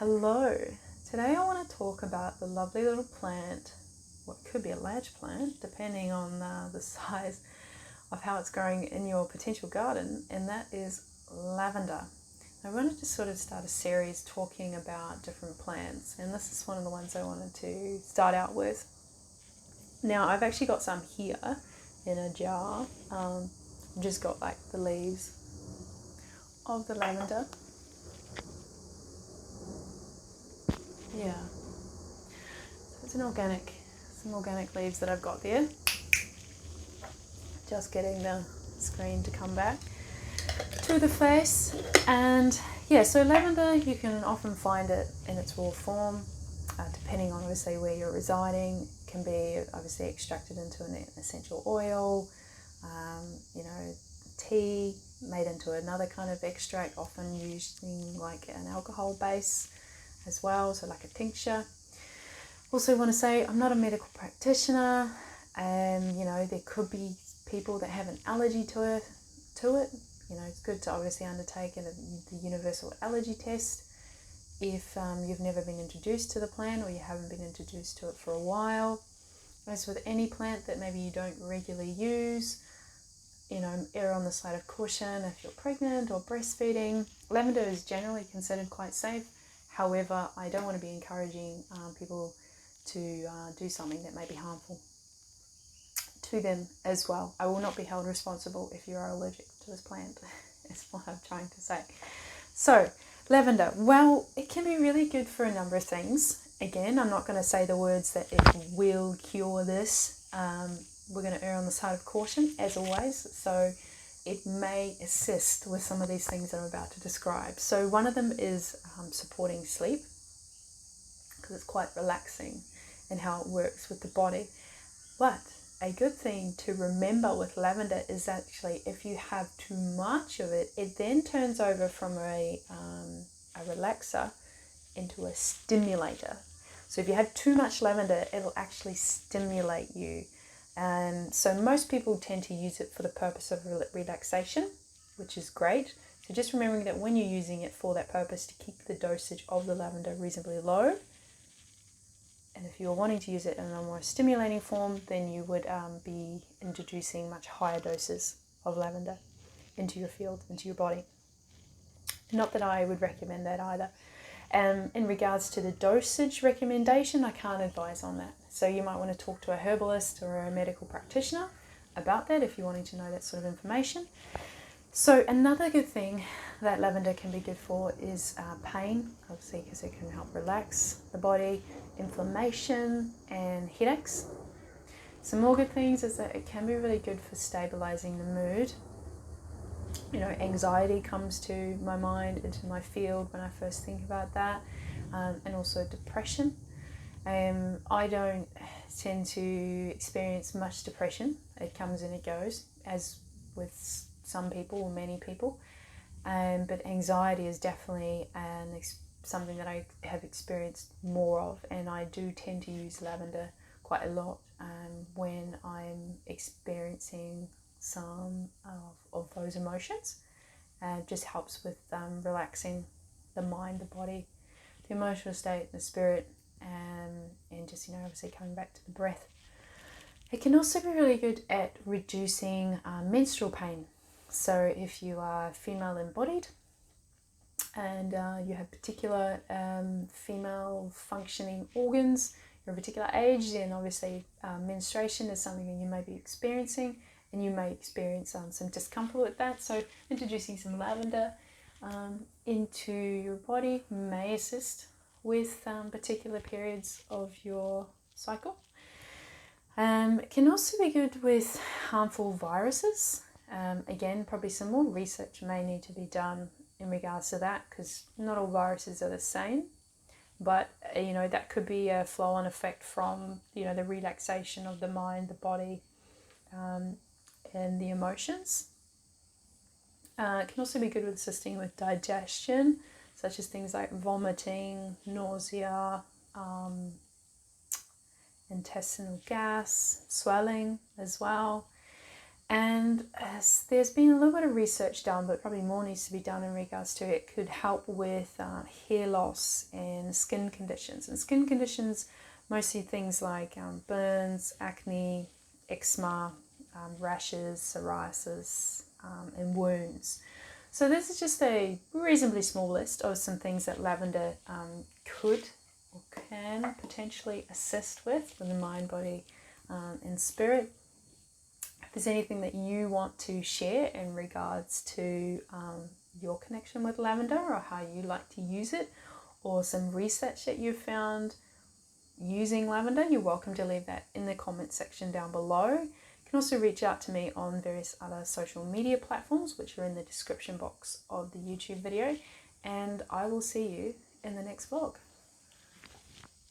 Hello, today I want to talk about the lovely little plant, what could be a large plant depending on the size of how it's growing in your potential garden, and that is lavender. I wanted to sort of start a series talking about different plants, and this is one of the ones I wanted to start out with. Now I've actually got some here in a jar. Just got like the leaves of the lavender. Yeah, so it's some organic leaves that I've got there. Just getting the screen to come back to the face. And yeah, so lavender, you can often find it in its raw form, depending on obviously where you're residing. It can be obviously extracted into an essential oil, tea, made into another kind of extract, often using like an alcohol base as well, so like a tincture. Also want to say I'm not a medical practitioner, and there could be people that have an allergy to it. It's good to obviously undertake the universal allergy test if you've never been introduced to the plant or you haven't been introduced to it for a while. As with any plant that maybe you don't regularly use, err on the side of caution if you're pregnant or breastfeeding. Lavender is generally considered quite safe. However, I don't want to be encouraging people to do something that may be harmful to them as well. I will not be held responsible if you are allergic to this plant. Is what I'm trying to say. So, lavender, well, it can be really good for a number of things. Again, I'm not going to say the words that it will cure this. We're going to err on the side of caution, as always. So, it may assist with some of these things that I'm about to describe. So, one of them is supporting sleep, because it's quite relaxing in how it works with the body. But a good thing to remember with lavender is actually if you have too much of it, it then turns over from a relaxer into a stimulator. So if you have too much lavender, it'll actually stimulate you. And so most people tend to use it for the purpose of relaxation, which is great. So just remembering that when you're using it for that purpose, to keep the dosage of the lavender reasonably low. And if you're wanting to use it in a more stimulating form, then you would be introducing much higher doses of lavender into your field, into your body. Not that I would recommend that either. In regards to the dosage recommendation, I can't advise on that. So you might want to talk to a herbalist or a medical practitioner about that if you're wanting to know that sort of information. So another good thing that lavender can be good for is pain, obviously, because it can help relax the body, inflammation and headaches. Some more good things is that it can be really good for stabilizing the mood. Anxiety comes to my mind, into my field when I first think about that, and also depression. I don't tend to experience much depression. It comes and it goes, as with some people or many people. But anxiety is definitely something that I have experienced more of, and I do tend to use lavender quite a lot when I'm experiencing some of those emotions. It just helps with relaxing the mind, the body, the emotional state, the spirit, and just obviously coming back to the breath. It can also be really good at reducing menstrual pain. So if you are female embodied and you have particular female functioning organs, you're a particular age, then obviously menstruation is something that you may be experiencing, and you may experience some discomfort with that. So introducing some lavender into your body may assist with particular periods of your cycle. It can also be good with harmful viruses. Again, probably some more research may need to be done in regards to that, because not all viruses are the same. But, that could be a flow-on effect from, the relaxation of the mind, the body, and the emotions. It can also be good with assisting with digestion, such as things like vomiting, nausea, intestinal gas, swelling as well. And as there's been a little bit of research done, but probably more needs to be done in regards to it, could help with hair loss and skin conditions. And skin conditions, mostly things like burns, acne, eczema, rashes, psoriasis, and wounds. So this is just a reasonably small list of some things that lavender could or can potentially assist with the mind, body, and spirit. If there's anything that you want to share in regards to your connection with lavender or how you like to use it, or some research that you've found using lavender, you're welcome to leave that in the comment section down below. You can also reach out to me on various other social media platforms, which are in the description box of the YouTube video, and I will see you in the next vlog.